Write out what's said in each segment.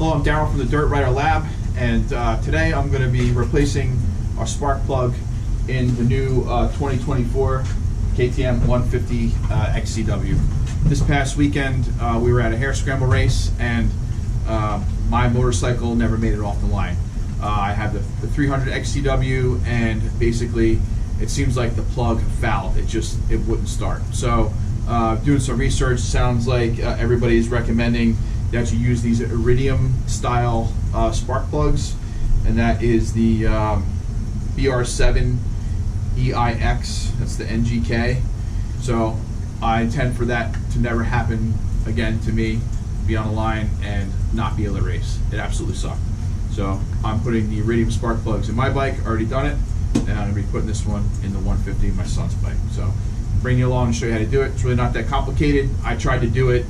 Hello, I'm Daryl from the Dirt Rider Lab, and today I'm going to be replacing our spark plug in the new 2024 KTM 150 XCW. This past weekend we were at a hair scramble race, and my motorcycle never made it off the line. I have the 300 XCW, and basically it seems like the plug fouled. It wouldn't start. So doing some research, sounds like everybody is recommending that you use these iridium style spark plugs, and that is the BR7 EIX, that's the NGK. So I intend for that to never happen again to me, be on the line and not be able to race. It absolutely sucked. So I'm putting the iridium spark plugs in my bike, already done it, and I'm gonna be putting this one in the 150, my son's bike. So bring you along and show you how to do it. It's really not that complicated. I tried to do it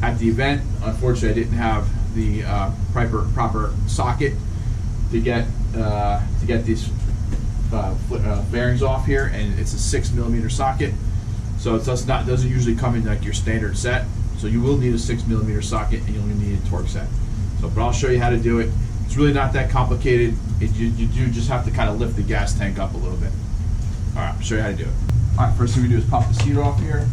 at the event. Unfortunately, I didn't have the proper socket to get these fairings off here, and it's a 6mm socket, so it doesn't usually come in like your standard set. So you will need a 6mm socket, and you'll need a torque set. So, but I'll show you how to do it. It's really not that complicated. You do just have to kind of lift the gas tank up a little bit. All right, I'll show you how to do it. All right, first thing we do is pop the seat off here.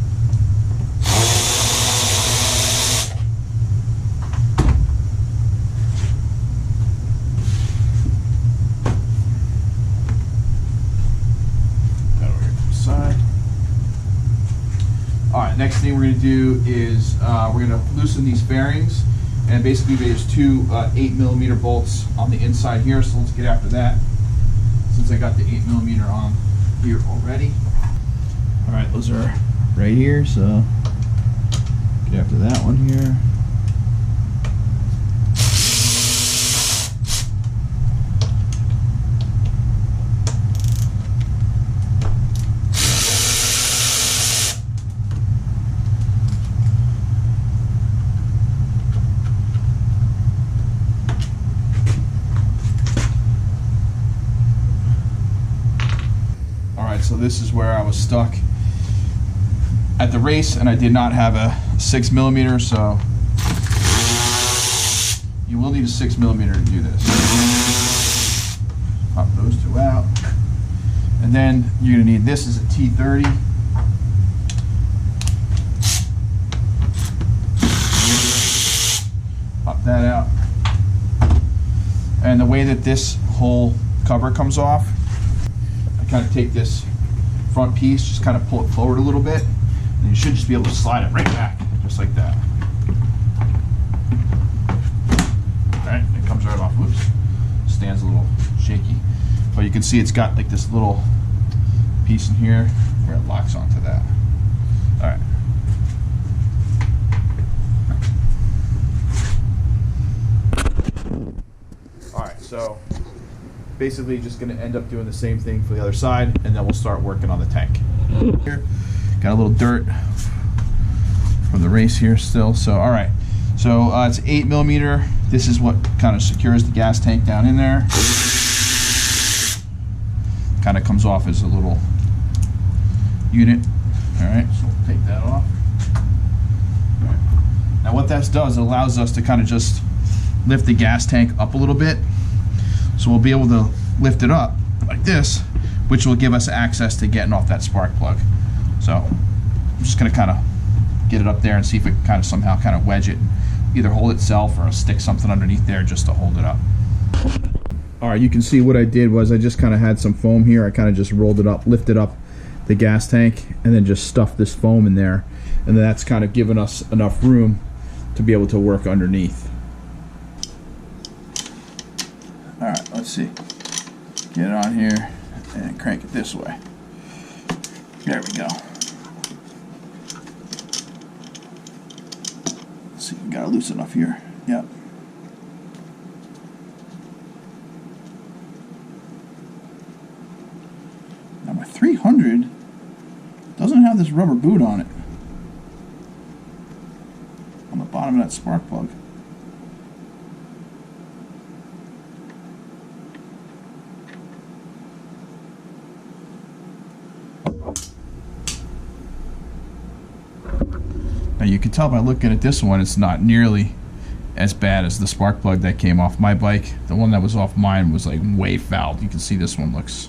Alright, next thing we're going to do is we're going to loosen these fairings, and basically there's two 8mm bolts on the inside here, so let's get after that since I got the 8mm on here already. Alright, those are right here, so get after that one here. So this is where I was stuck at the race, and I did not have a 6mm, so you will need a 6mm to do this. Pop those two out, and then you're going to need this as a T30. Pop that out, and the way that this whole cover comes off, I kind of take this front piece, just kind of pull it forward a little bit, and you should just be able to slide it right back, just like that. Alright, it comes right off. Whoops. Stands a little shaky. But you can see it's got like this little piece in here where it locks onto that. Alright. Alright, so basically just going to end up doing the same thing for the other side, and then we'll start working on the tank. Here, got a little dirt from the race here still. So all right, so it's 8mm. This is what kind of secures the gas tank down in there. Kind of comes off as a little unit. All right, so we'll take that off. All right. Now what that does, it allows us to kind of just lift the gas tank up a little bit. So we'll be able to lift it up like this, which will give us access to getting off that spark plug. So I'm just going to kind of get it up there and see if it kind of somehow kind of wedge it, either hold itself or stick something underneath there just to hold it up. All right, you can see what I did was I just kind of had some foam here. I kind of just rolled it up, lifted up the gas tank, and then just stuffed this foam in there, and that's kind of given us enough room to be able to work underneath. All right, let's see. Get it on here and crank it this way. There we go. Let's see, we got it loose enough here. Yep. Now my 300 doesn't have this rubber boot on it. On the bottom of that spark plug. Now you can tell by looking at this one, it's not nearly as bad as the spark plug that came off my bike. The one that was off mine was like way fouled. You can see this one looks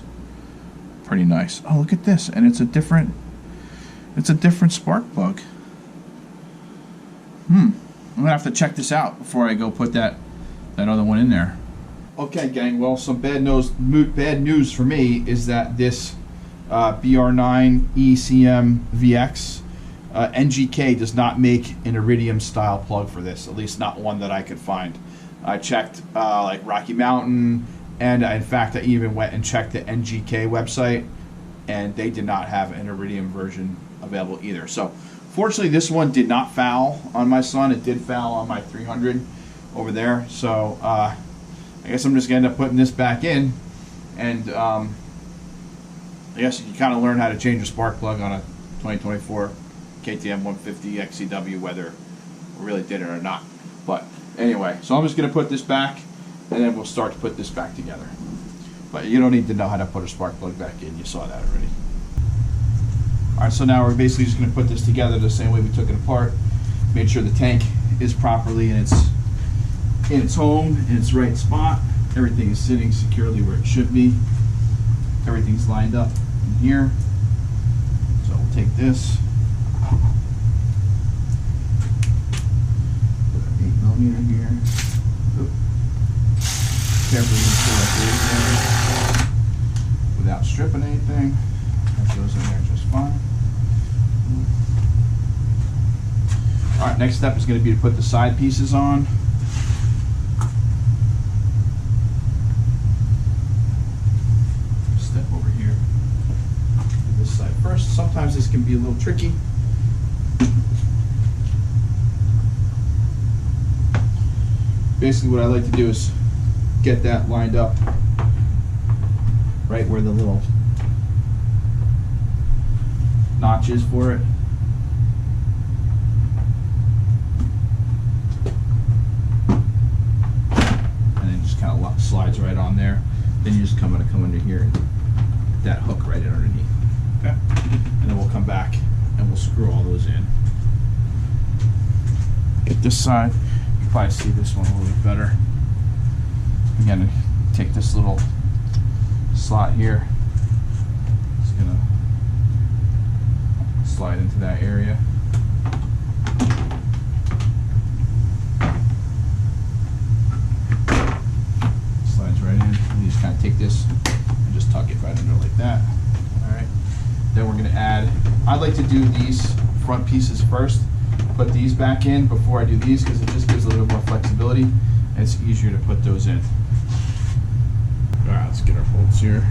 pretty nice. Oh, look at this, and it's a different spark plug. I'm gonna have to check this out before I go put that other one in there. Okay, gang. Well, some bad news for me is that this BR9 ECM VX NGK does not make an iridium style plug for this. At least not one that I could find. I checked like Rocky Mountain, and in fact I even went and checked the NGK website, and they did not have an iridium version available either. So fortunately this one did not foul on my Sun. It did foul on my 300 over there. So I guess I'm just gonna end up putting this back in, and I guess you can kind of learn how to change a spark plug on a 2024 KTM 150 XCW, whether we really did it or not. But anyway, so I'm just gonna put this back, and then we'll start to put this back together. But you don't need to know how to put a spark plug back in. You saw that already. All right, so now we're basically just going to put this together the same way we took it apart. Made sure the tank is properly in its home, in its right spot. Everything is sitting securely where it should be. Everything's lined up in here. So we'll take this. Put an 8mm here. Oop. Carefully pull that in there without stripping anything. That goes in there just fine. Alright, next step is going to be to put the side pieces on. Step over here. Do this side first. Sometimes this can be a little tricky. Basically what I like to do is get that lined up right where the little notches for it. And then just kind of slides right on there. Then you just come under here and get that hook right in underneath. Okay? And then we'll come back and we'll screw all those in. Get this side. You can probably see this one a little bit better. Again, take this little slot here. It's gonna slide into that area. Slides right in. You just kind of take this and just tuck it right under like that. Alright. Then we're going to add, I like to do these front pieces first. Put these back in before I do these because it just gives a little more flexibility and it's easier to put those in. Alright, let's get our bolts here.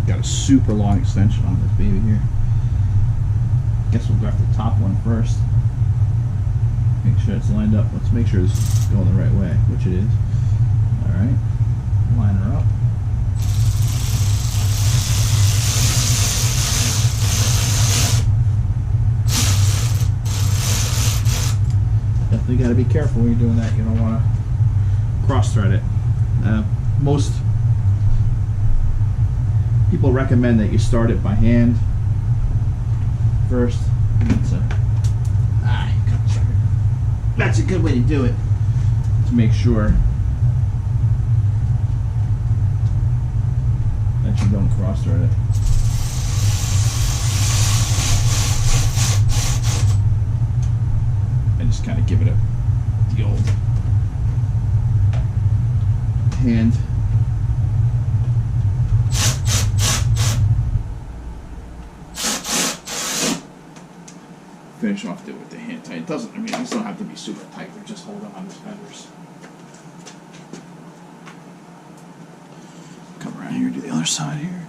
Got a super long extension on this baby here. Guess we'll grab the top one first. Make sure it's lined up. Let's make sure this is going the right way, which it is. Alright, line her up. Definitely got to be careful when you're doing that. You don't want to cross thread it. Most people recommend that you start it by hand first. That's a good way to do it, to make sure that you don't cross thread it. And just kind of give it the old hand. Finish off there with the hand tight. It doesn't, I mean, these don't have to be super tight. We're just holding on the fenders. Come around here to the other side here.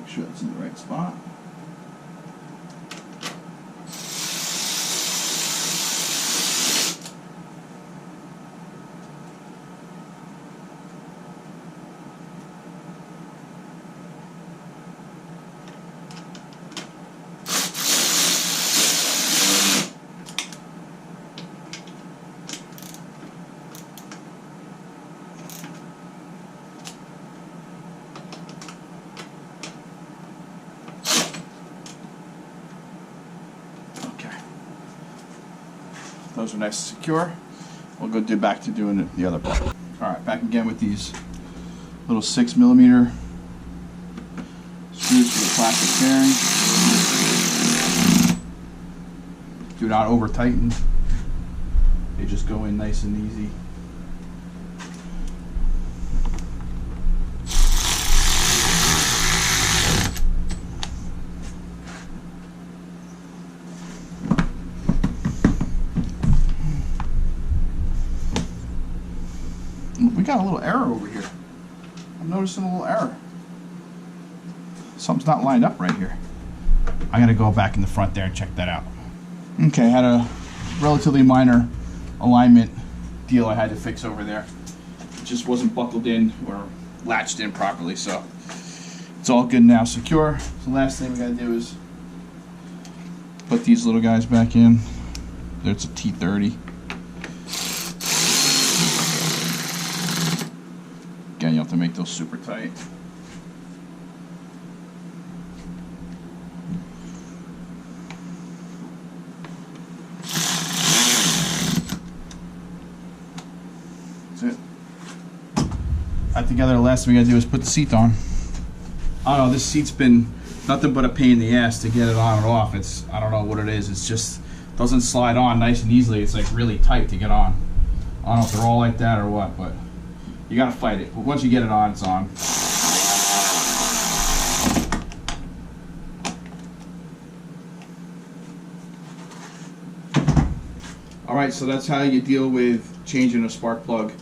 Sure it's in the right spot. Those are nice and secure. We'll go back to doing the other part. All right, back again with these little 6mm screws for the plastic fairing. Do not over tighten. They just go in nice and easy. We got a little error over here. I'm noticing a little error. Something's not lined up right here. I gotta go back in the front there and check that out. Okay, had a relatively minor alignment deal I had to fix over there. It just wasn't buckled in or latched in properly, so it's all good now, secure. So the last thing we gotta do is put these little guys back in. There's a T30. Again, you have to make those super tight. That's it. That together, the last thing we gotta do is put the seat on. I don't know, this seat's been nothing but a pain in the ass to get it on and off. I don't know what it is. It's just doesn't slide on nice and easily. It's like really tight to get on. I don't know if they're all like that or what, but you gotta fight it. But once you get it on, it's on. Alright, so that's how you deal with changing a spark plug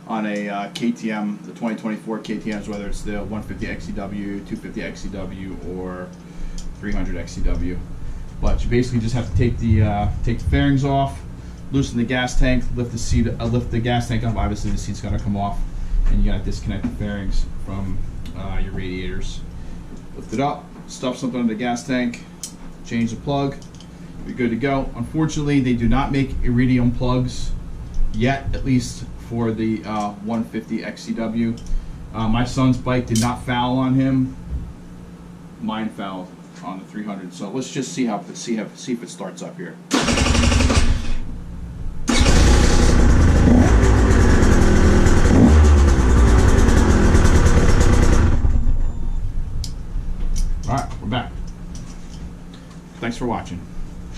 on a KTM, the 2024 KTMs, whether it's the 150 XCW, 250 XCW, or 300 XCW. But you basically just have to take the fairings off, loosen the gas tank, lift the gas tank up. Obviously, the seat's gonna come off, and you gotta disconnect the fairings from your radiators. Lift it up, stuff something in the gas tank, change the plug, you're good to go. Unfortunately, they do not make iridium plugs yet, at least for the 150 XCW. My son's bike did not foul on him. Mine fouled on the 300. So let's just see if it starts up here. All right, we're back. Thanks for watching.